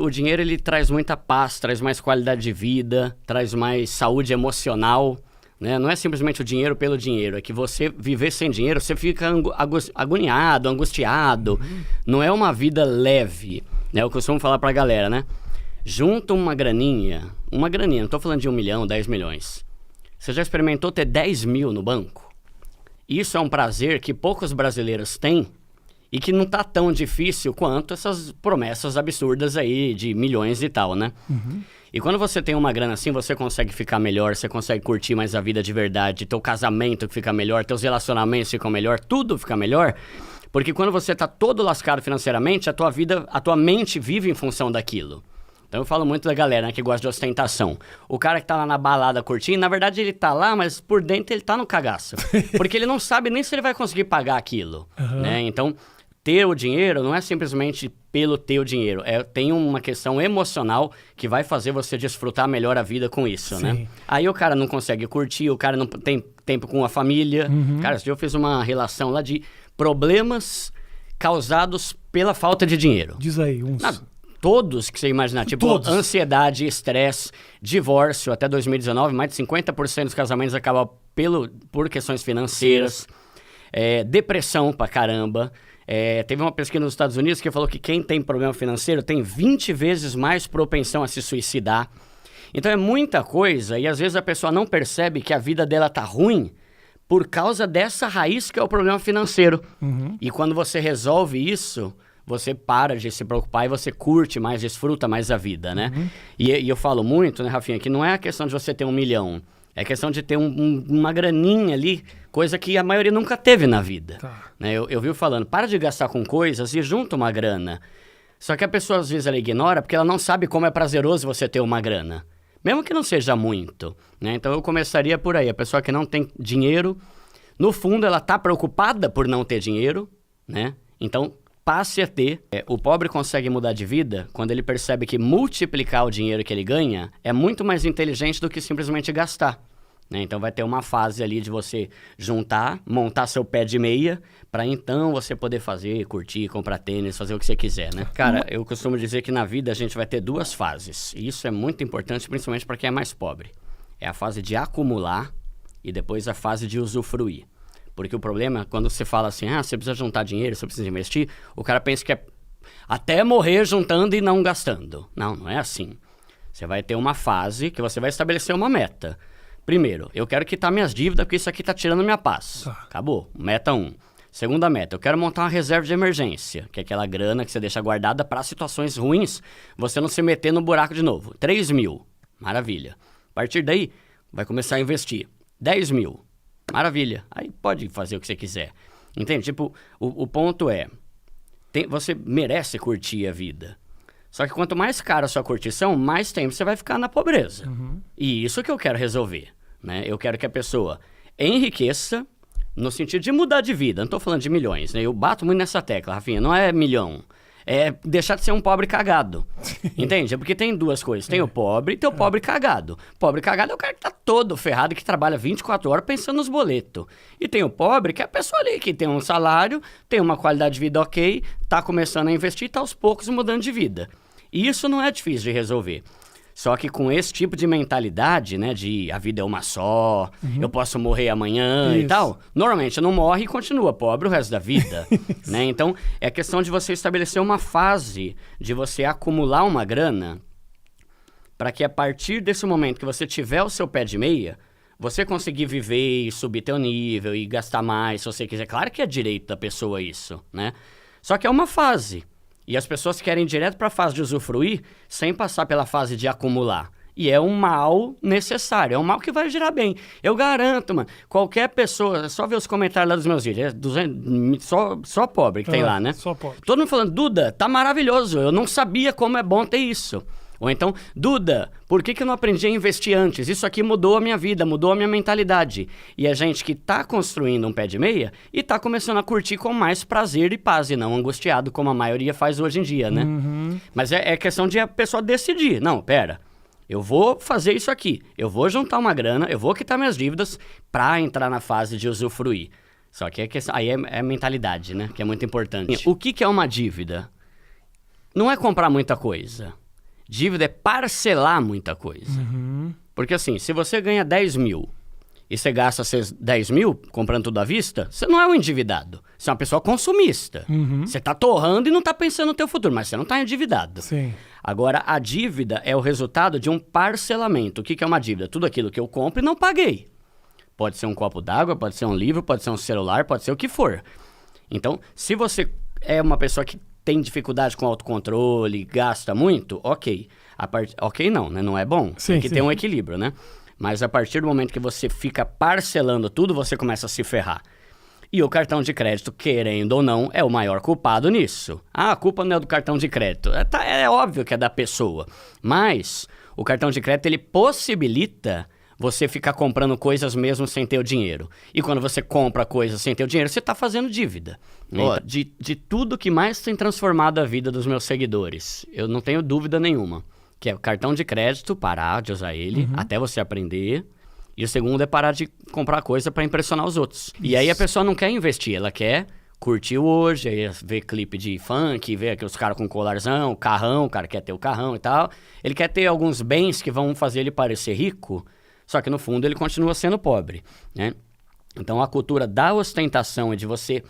O dinheiro, ele traz muita paz, traz mais qualidade de vida, traz mais saúde emocional, né? Não é simplesmente o dinheiro pelo dinheiro, é que você viver sem dinheiro, você fica agoniado, angustiado. Não é uma vida leve, né? Eu costumo falar pra galera, né? Junta uma graninha, não tô falando de 1 milhão, 10 milhões. Você já experimentou ter 10 mil no banco? Isso é um prazer que poucos brasileiros têm, e que não tá tão difícil quanto essas promessas absurdas aí de milhões e tal, né? E quando você tem uma grana assim, você consegue ficar melhor, você consegue curtir mais a vida de verdade, teu casamento fica melhor, teus relacionamentos ficam melhor, tudo fica melhor. Porque quando você tá todo lascado financeiramente, a tua mente vive em função daquilo. Então eu falo muito da galera, né, que gosta de ostentação. O cara que tá lá na balada curtindo, na verdade ele tá lá, mas por dentro ele tá no cagaço. Porque ele não sabe nem se ele vai conseguir pagar aquilo, né? Então, ter o dinheiro não é simplesmente pelo ter o dinheiro. Tem uma questão emocional que vai fazer você desfrutar melhor a vida com isso, né? Aí o cara não consegue curtir, o cara não tem tempo com a família. Cara, eu fiz uma relação lá de problemas causados pela falta de dinheiro. Diz aí, uns... Todos que você imaginar, tipo ansiedade, estresse, divórcio. Até 2019, mais de 50% dos casamentos acabam por questões financeiras, depressão pra caramba. Teve uma pesquisa nos Estados Unidos que falou que quem tem problema financeiro tem 20 vezes mais propensão a se suicidar. Então é muita coisa e às vezes a pessoa não percebe que a vida dela tá ruim por causa dessa raiz que é o problema financeiro. E quando você resolve isso, você para de se preocupar e você curte mais, desfruta mais a vida, né? E eu falo muito, né, Rafinha, que não é a questão de você ter 1 milhão. É questão de ter uma graninha ali, coisa que a maioria nunca teve na vida. Né? Eu vivo falando, para de gastar com coisas e junta uma grana. Só que a pessoa às vezes ela ignora porque ela não sabe como é prazeroso você ter uma grana. Mesmo que não seja muito, né? Então eu começaria por aí. A pessoa que não tem dinheiro, no fundo ela tá preocupada por não ter dinheiro, né? Então passe a ter. O pobre consegue mudar de vida quando ele percebe que multiplicar o dinheiro que ele ganha é muito mais inteligente do que simplesmente gastar. Né? Então vai ter uma fase ali de você juntar, montar seu pé de meia, para então você poder fazer, curtir, comprar tênis, fazer o que você quiser, né? Cara, eu costumo dizer que na vida a gente vai ter 2 fases. E isso é muito importante, principalmente para quem é mais pobre. É a fase de acumular e depois a fase de usufruir. Porque o problema é quando você fala assim, você precisa juntar dinheiro, você precisa investir, o cara pensa que é até morrer juntando e não gastando. Não, não é assim. Você vai ter uma fase que você vai estabelecer uma meta. Primeiro, eu quero quitar minhas dívidas porque isso aqui tá tirando minha paz. Acabou. Meta 1. Segunda meta, eu quero montar uma reserva de emergência, que é aquela grana que você deixa guardada para situações ruins, você não se meter no buraco de novo. 3 mil. Maravilha. A partir daí, vai começar a investir. 10 mil. Maravilha. Aí pode fazer o que você quiser. Entende? Tipo, o ponto é, você merece curtir a vida. Só que quanto mais cara a sua curtição, mais tempo você vai ficar na pobreza. E isso que eu quero resolver. Né? Eu quero que a pessoa enriqueça no sentido de mudar de vida. Não estou falando de milhões. Né? Eu bato muito nessa tecla, Rafinha. Não é milhão. É deixar de ser um pobre cagado. Entende? É porque tem 2 coisas. Tem o pobre e tem o pobre cagado. Pobre cagado é o cara que tá todo ferrado, que trabalha 24 horas pensando nos boletos. E tem o pobre, que é a pessoa ali que tem um salário, tem uma qualidade de vida ok, tá começando a investir e tá aos poucos mudando de vida. E isso não é difícil de resolver. Só que com esse tipo de mentalidade, né, de a vida é uma só, eu posso morrer amanhã e tal, normalmente não morre e continua pobre o resto da vida, né? Então, é questão de você estabelecer uma fase de você acumular uma grana para que a partir desse momento que você tiver o seu pé de meia, você conseguir viver e subir teu nível e gastar mais se você quiser. Claro que é direito da pessoa isso, né? Só que é uma fase. E as pessoas querem ir direto para a fase de usufruir sem passar pela fase de acumular. E é um mal necessário, é um mal que vai gerar bem. Eu garanto, mano, qualquer pessoa, só ver os comentários lá dos meus vídeos, só pobre que tem lá, né? Só pobre. Todo mundo falando, Duda, tá maravilhoso, eu não sabia como é bom ter isso. Ou então, Duda, por que eu não aprendi a investir antes? Isso aqui mudou a minha vida, mudou a minha mentalidade. E a gente que tá construindo um pé de meia e tá começando a curtir com mais prazer e paz, e não angustiado, como a maioria faz hoje em dia, né? Mas é questão de a pessoa decidir. Não, pera, eu vou fazer isso aqui. Eu vou juntar uma grana, eu vou quitar minhas dívidas pra entrar na fase de usufruir. Só que aí é mentalidade, né? Que é muito importante. O que é uma dívida? Não é comprar muita coisa. Dívida é parcelar muita coisa. Porque assim, se você ganha 10 mil e você gasta esses 10 mil comprando tudo à vista, você não é um endividado. Você é uma pessoa consumista. Você está torrando e não está pensando no teu futuro, mas você não está endividado. Sim. Agora, a dívida é o resultado de um parcelamento. O que é uma dívida? Tudo aquilo que eu compro e não paguei. Pode ser um copo d'água, pode ser um livro, pode ser um celular, pode ser o que for. Então, se você é uma pessoa que tem dificuldade com autocontrole, gasta muito, ok. Ok não, né? Não é bom. Sim, tem que ter um equilíbrio, né? Mas a partir do momento que você fica parcelando tudo, você começa a se ferrar. E o cartão de crédito, querendo ou não, é o maior culpado nisso. Ah, a culpa não é do cartão de crédito. É óbvio que é da pessoa. Mas o cartão de crédito, ele possibilita você ficar comprando coisas mesmo sem ter o dinheiro. E quando você compra coisas sem ter o dinheiro, você está fazendo dívida. Então, de tudo que mais tem transformado a vida dos meus seguidores, eu não tenho dúvida nenhuma, que é o cartão de crédito, parar de usar ele até você aprender. E o segundo é parar de comprar coisa para impressionar os outros. Isso. E aí a pessoa não quer investir, ela quer curtir hoje, aí ver clipe de funk, ver aqueles caras com colarzão, carrão, o cara quer ter o carrão e tal. Ele quer ter alguns bens que vão fazer ele parecer rico, só que no fundo ele continua sendo pobre, né? Então a cultura da ostentação e de você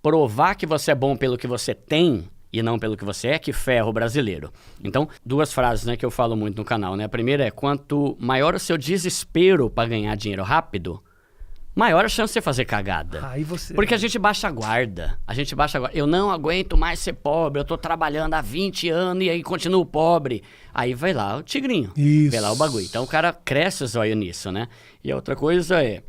provar que você é bom pelo que você tem e não pelo que você é, que ferra o brasileiro. Então, 2 frases, né, que eu falo muito no canal, né? A primeira é, quanto maior o seu desespero para ganhar dinheiro rápido, maior a chance de você fazer cagada. Porque a gente baixa a guarda. Eu não aguento mais ser pobre, eu tô trabalhando há 20 anos e aí continuo pobre. Aí vai lá o tigrinho, vai lá o bagulho. Então o cara cresce o zóio nisso, né? E a outra coisa é,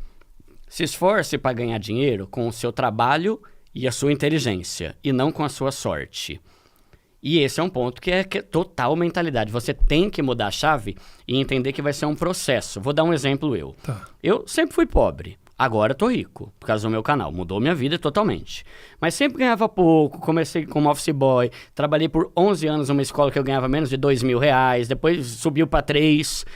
se esforce para ganhar dinheiro com o seu trabalho e a sua inteligência, e não com a sua sorte. E esse é um ponto que é total mentalidade. Você tem que mudar a chave e entender que vai ser um processo. Vou dar um exemplo eu. Eu sempre fui pobre. Agora eu tô rico, por causa do meu canal. Mudou minha vida totalmente. Mas sempre ganhava pouco, comecei como office boy, trabalhei por 11 anos numa escola que eu ganhava menos de R$2.000, depois subiu para 3.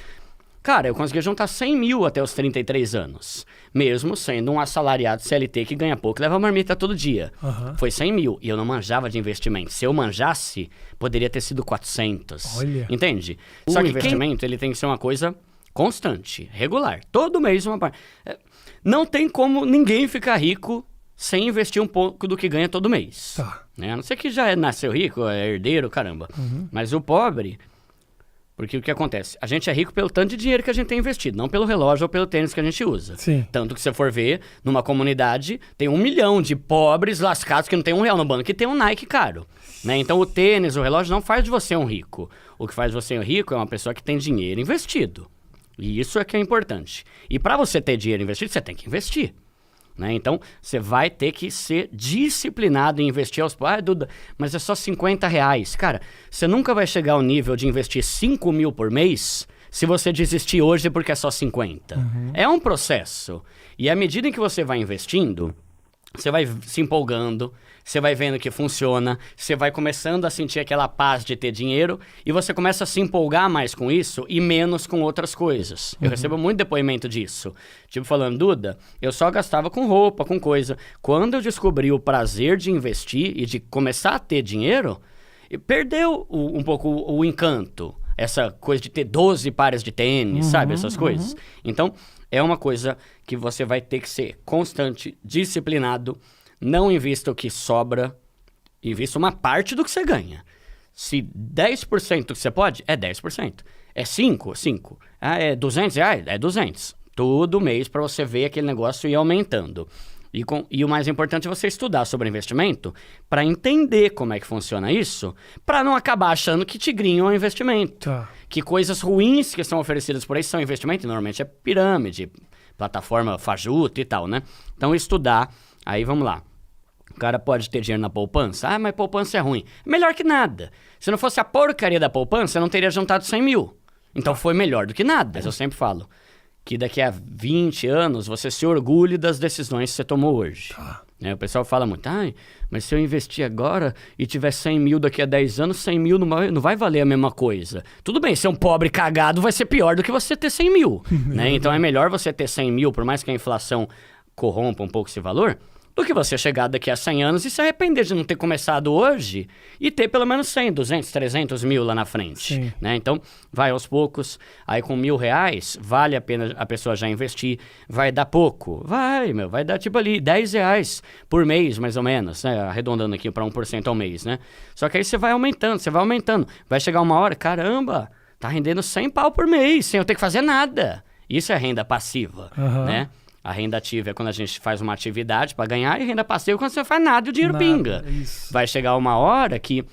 Cara, eu consegui juntar 100 mil até os 33 anos. Mesmo sendo um assalariado CLT que ganha pouco e leva marmita todo dia. Foi 100 mil e eu não manjava de investimento. Se eu manjasse, poderia ter sido 400. Olha. Entende? Só que investimento, ele tem que ser uma coisa constante, regular. Todo mês uma parte. Não tem como ninguém ficar rico sem investir um pouco do que ganha todo mês. Né? A não ser que já nasceu rico, é herdeiro, caramba. Mas o pobre... Porque o que acontece? A gente é rico pelo tanto de dinheiro que a gente tem investido, não pelo relógio ou pelo tênis que a gente usa. Sim. Tanto que se você for ver, numa comunidade, tem 1 milhão de pobres lascados que não tem R$1 no banco, que tem um Nike caro. Né? Então o tênis, o relógio não faz de você um rico. O que faz você um rico é uma pessoa que tem dinheiro investido. E isso é que é importante. E para você ter dinheiro investido, você tem que investir. Né? Então, você vai ter que ser disciplinado em investir aos... Ah, Duda, mas é só R$50. Cara, você nunca vai chegar ao nível de investir 5 mil por mês se você desistir hoje porque é só 50. É um processo. E à medida em que você vai investindo, você vai se empolgando, você vai vendo que funciona, você vai começando a sentir aquela paz de ter dinheiro e você começa a se empolgar mais com isso e menos com outras coisas. Eu recebo muito depoimento disso. Tipo falando, Duda, eu só gastava com roupa, com coisa. Quando eu descobri o prazer de investir e de começar a ter dinheiro, perdeu um pouco o encanto. Essa coisa de ter 12 pares de tênis, sabe? Essas coisas. Então, é uma coisa que você vai ter que ser constante, disciplinado. Não invista o que sobra, invista uma parte do que você ganha. Se 10% do que você pode, é 10%. É 5%. Ah, é R$200? É 200. Todo mês para você ver aquele negócio ir aumentando. E o mais importante é você estudar sobre investimento para entender como é que funciona isso, para não acabar achando que tigrinho é um investimento. Que coisas ruins que são oferecidas por aí são investimento, normalmente é pirâmide, plataforma fajuta e tal, né? Então estudar, aí vamos lá. O cara pode ter dinheiro na poupança. Ah, mas poupança é ruim. Melhor que nada. Se não fosse a porcaria da poupança, eu não teria juntado 100 mil. Então foi melhor do que nada. Mas eu sempre falo que daqui a 20 anos você se orgulhe das decisões que você tomou hoje. O pessoal fala muito, mas se eu investir agora e tiver 100 mil daqui a 10 anos, 100 mil não vai valer a mesma coisa. Tudo bem, ser um pobre cagado vai ser pior do que você ter 100 mil. Né? Então é melhor você ter 100 mil, por mais que a inflação corrompa um pouco esse valor, do que você chegar daqui a 100 anos e se arrepender de não ter começado hoje e ter pelo menos 100, 200, 300 mil lá na frente, né? Então, vai aos poucos, aí com R$1.000, vale a pena a pessoa já investir, vai dar pouco, vai dar tipo ali R$10 por mês, mais ou menos, né? Arredondando aqui para 1% ao mês, né? Só que aí você vai aumentando, vai chegar uma hora, caramba, tá rendendo 100 pau por mês, sem eu ter que fazer nada. Isso é renda passiva, né? A renda ativa é quando a gente faz uma atividade para ganhar, e renda passiva é quando você não faz nada e o dinheiro pinga. Isso. Vai chegar uma hora que,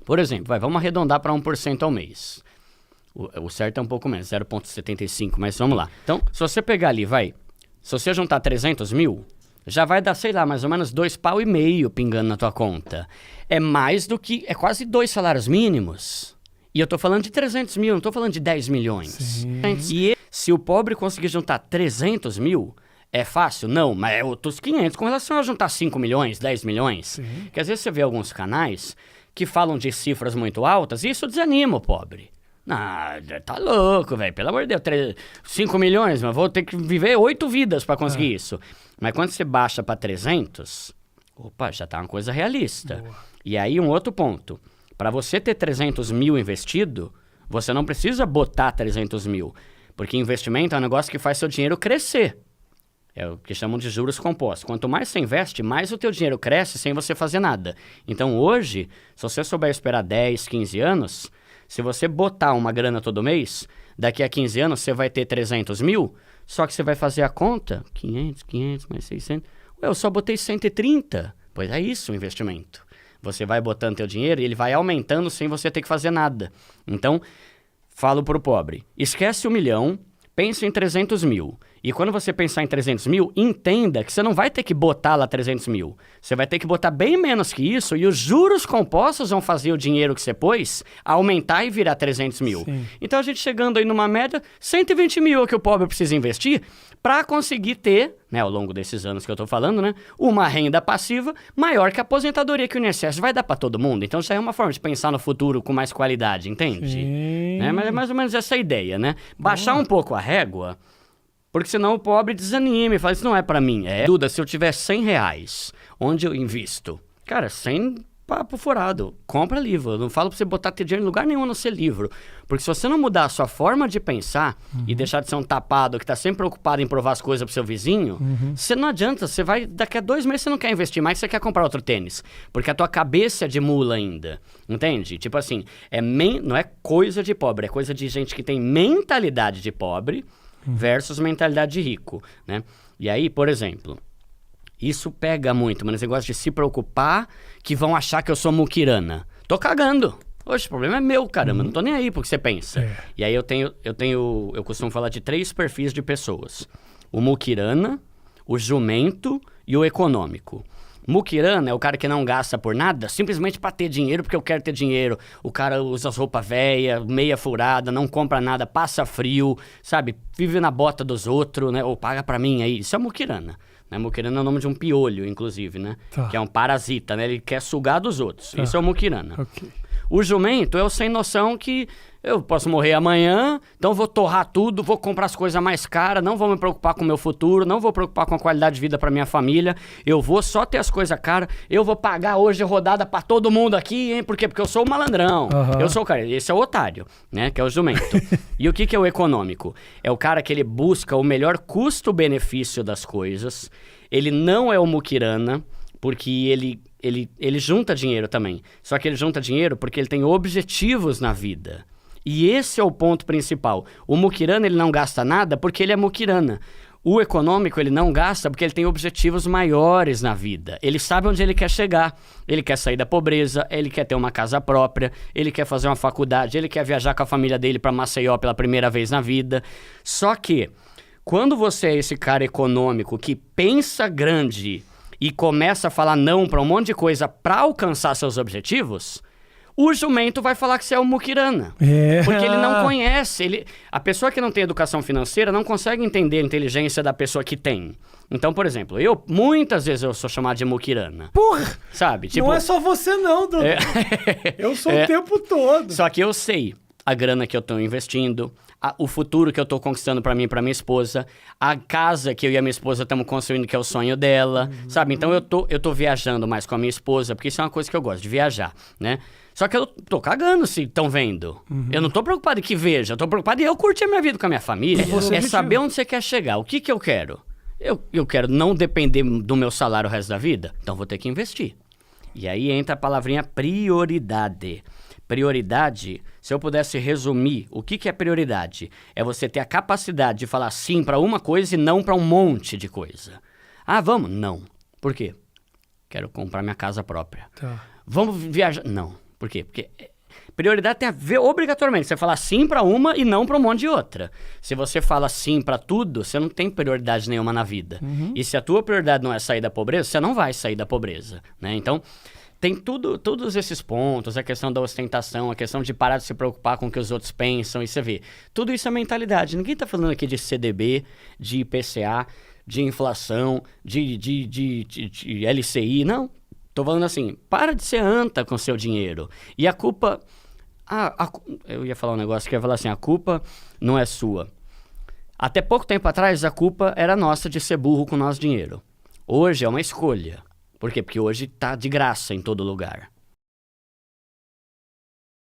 por exemplo, vamos arredondar para 1% ao mês. O certo é um pouco menos, 0,75, mas vamos lá. Então, se você pegar ali, se você juntar 300 mil, já vai dar, sei lá, mais ou menos 2,5 pau pingando na tua conta. É mais do que, é quase 2 salários mínimos. E eu tô falando de 300 mil, não tô falando de 10 milhões. Sim. E se o pobre conseguir juntar 300 mil, é fácil? Não, mas é outros 500 com relação a juntar 5 milhões, 10 milhões. Sim. Porque às vezes você vê alguns canais que falam de cifras muito altas e isso desanima o pobre. Ah, tá louco, velho, pelo amor de Deus, 5 milhões, mas vou ter que viver 8 vidas para conseguir isso. Mas quando você baixa para 300, opa, já tá uma coisa realista. Boa. E aí um outro ponto. Para você ter 300 mil investido, você não precisa botar 300 mil. Porque investimento é um negócio que faz seu dinheiro crescer. É o que chamam de juros compostos. Quanto mais você investe, mais o teu dinheiro cresce sem você fazer nada. Então hoje, se você souber esperar 10, 15 anos, se você botar uma grana todo mês, daqui a 15 anos você vai ter 300 mil, só que você vai fazer a conta, 500 mais 600, eu só botei 130. Pois é isso o investimento. Você vai botando teu dinheiro e ele vai aumentando sem você ter que fazer nada. Então, falo pro pobre, esquece 1 milhão, pensa em 300 mil. E quando você pensar em 300 mil, entenda que você não vai ter que botar lá 300 mil. Você vai ter que botar bem menos que isso e os juros compostos vão fazer o dinheiro que você pôs aumentar e virar 300 mil. Sim. Então, a gente chegando aí numa média, 120 mil é que o pobre precisa investir para conseguir ter, né, ao longo desses anos que eu tô falando, né, uma renda passiva maior que a aposentadoria que o INSS vai dar para todo mundo. Então, já é uma forma de pensar no futuro com mais qualidade, entende? Sim. Né? Mas é mais ou menos essa a ideia, né? Baixar um pouco a régua, porque senão o pobre desanima e fala, isso não é para mim. Duda, se eu tiver R$100, onde eu invisto? Cara, 100 papo furado. Compra livro. Eu não falo pra você botar teu dinheiro em lugar nenhum no seu livro. Porque se você não mudar a sua forma de pensar e deixar de ser um tapado que tá sempre preocupado em provar as coisas pro seu vizinho, você não adianta. Você vai, daqui a 2 meses você não quer investir mais, você quer comprar outro tênis. Porque a tua cabeça é de mula ainda. Entende? Tipo assim, não é coisa de pobre, é coisa de gente que tem mentalidade de pobre versus mentalidade de rico, né? E aí, por exemplo, isso pega muito, mas esse negócio de se preocupar que vão achar que eu sou muquirana. Tô cagando. Oxe, o problema é meu, caramba. Não tô nem aí pro que você pensa. E aí eu costumo falar de 3 perfis de pessoas. O muquirana, o jumento e o econômico. Muquirana é o cara que não gasta por nada, simplesmente para ter dinheiro, porque eu quero ter dinheiro. O cara usa as roupas velhas, meia furada, não compra nada, passa frio, sabe? Vive na bota dos outros, né? Ou paga para mim aí. Isso é muquirana. Né? Muquirana é o nome de um piolho, inclusive, né? Tá. Que é um parasita, né? Ele quer sugar dos outros. Tá. Isso é o muquirana. Ok. O jumento é o sem noção que eu posso morrer amanhã, então vou torrar tudo, vou comprar as coisas mais caras, não vou me preocupar com o meu futuro, não vou preocupar com a qualidade de vida para minha família, eu vou só ter as coisas caras, eu vou pagar hoje rodada para todo mundo aqui, hein? Por quê? Porque eu sou o malandrão, eu sou o cara, esse é o otário, né? Que é o jumento. E o que é o econômico? É o cara que ele busca o melhor custo-benefício das coisas, ele não é o muquirana, porque ele junta dinheiro também. Só que ele junta dinheiro porque ele tem objetivos na vida. E esse é o ponto principal. O muquirana, ele não gasta nada porque ele é muquirana. O econômico, ele não gasta porque ele tem objetivos maiores na vida. Ele sabe onde ele quer chegar. Ele quer sair da pobreza, ele quer ter uma casa própria, ele quer fazer uma faculdade, ele quer viajar com a família dele para Maceió pela primeira vez na vida. Só que, quando você é esse cara econômico que pensa grande e começa a falar não para um monte de coisa para alcançar seus objetivos, o jumento vai falar que você é um muquirana. Porque ele não conhece. A pessoa que não tem educação financeira não consegue entender a inteligência da pessoa que tem. Então, por exemplo, muitas vezes eu sou chamado de muquirana. Porra! Sabe? Tipo, não é só você não, Dudu. Eu sou o tempo todo. Só que eu sei. a grana que eu estou investindo, o futuro que eu estou conquistando para mim e para minha esposa, a casa que eu e a minha esposa estamos construindo, que é o sonho dela, sabe? Então eu tô viajando mais com a minha esposa, porque isso é uma coisa que eu gosto, de viajar, né? Só que eu tô cagando se estão vendo. Eu não tô preocupado em que veja, eu tô preocupado em eu curtir a minha vida com a minha família. É saber onde você quer chegar, o que eu quero. Eu quero não depender do meu salário o resto da vida, então vou ter que investir. E aí entra a palavrinha prioridade. Prioridade, se eu pudesse resumir, o que é prioridade? É você ter a capacidade de falar sim para uma coisa e não para um monte de coisa. Ah, vamos? Não. Por quê? Quero comprar minha casa própria. Tá. Vamos viajar? Não. Por quê? Porque prioridade tem a ver obrigatoriamente. Você falar sim para uma e não para um monte de outra. Se você fala sim para tudo, você não tem prioridade nenhuma na vida. E se a tua prioridade não é sair da pobreza, você não vai sair da pobreza, né? Então, tem todos esses pontos, a questão da ostentação, a questão de parar de se preocupar com o que os outros pensam, e você vê. Tudo isso é mentalidade. Ninguém está falando aqui de CDB, de IPCA, de inflação, de LCI, não. Tô falando assim, para de ser anta com seu dinheiro. E a culpa... eu ia falar um negócio que eu ia falar assim, a culpa não é sua. Até pouco tempo atrás, a culpa era nossa de ser burro com o nosso dinheiro. Hoje é uma escolha. Por quê? Porque hoje tá de graça em todo lugar.